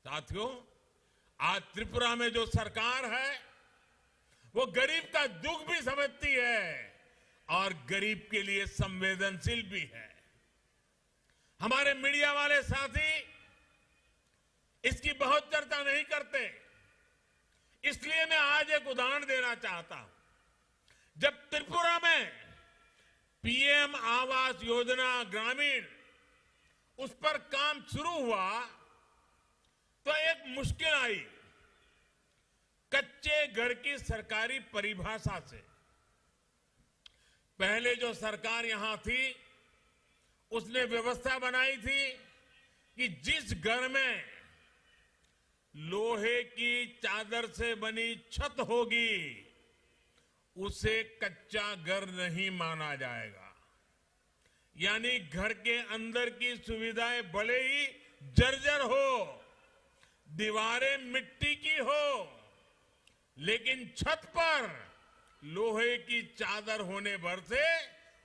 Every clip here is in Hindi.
साथियों, आज त्रिपुरा में जो सरकार है वो गरीब का दुख भी समझती है और गरीब के लिए संवेदनशील भी है। हमारे मीडिया वाले साथी इसकी बहुत चर्चा नहीं करते, इसलिए मैं आज एक उदाहरण देना चाहता हूं। जब त्रिपुरा में पीएम आवास योजना ग्रामीण उस पर काम शुरू हुआ तो एक मुश्किल आई। कच्चे घर की सरकारी परिभाषा से पहले जो सरकार यहां थी उसने व्यवस्था बनाई थी कि जिस घर में लोहे की चादर से बनी छत होगी उसे कच्चा घर नहीं माना जाएगा। यानी घर के अंदर की सुविधाएं भले ही जर्जर हो, दीवारें मिट्टी की हो, लेकिन छत पर लोहे की चादर होने भर से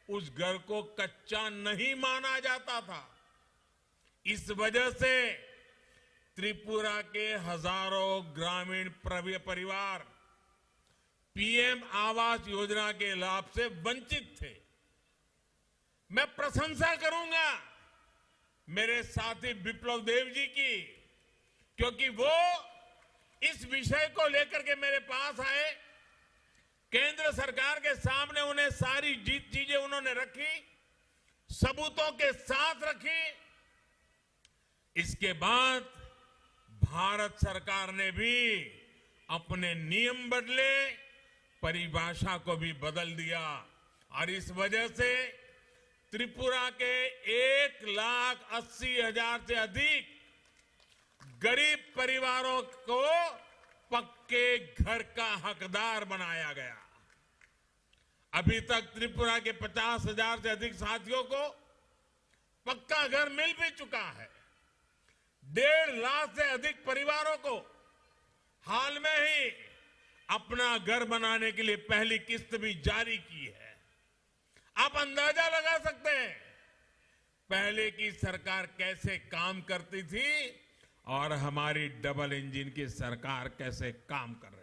उस घर को कच्चा नहीं माना जाता था। इस वजह से त्रिपुरा के हजारों ग्रामीण परिवार पीएम आवास योजना के लाभ से वंचित थे। मैं प्रशंसा करूंगा मेरे साथी विप्लव देव जी की, क्योंकि वो इस विषय को लेकर के मेरे पास आए। केंद्र सरकार के सामने उन्हें सारी चीजें उन्होंने रखी, सबूतों के साथ रखी। इसके बाद भारत सरकार ने भी अपने नियम बदले, परिभाषा को भी बदल दिया और इस वजह से त्रिपुरा के 1,80,000 से अधिक गरीब परिवारों को पक्के घर का हकदार बनाया गया। अभी तक त्रिपुरा के 50,000 से अधिक साथियों को पक्का घर मिल भी चुका है। 1.5 लाख से अधिक परिवारों को हाल में ही अपना घर बनाने के लिए पहली किस्त भी जारी की है। आप अंदाजा लगा सकते हैं पहले की सरकार कैसे काम करती थी और हमारी डबल इंजन की सरकार कैसे काम कर रही है।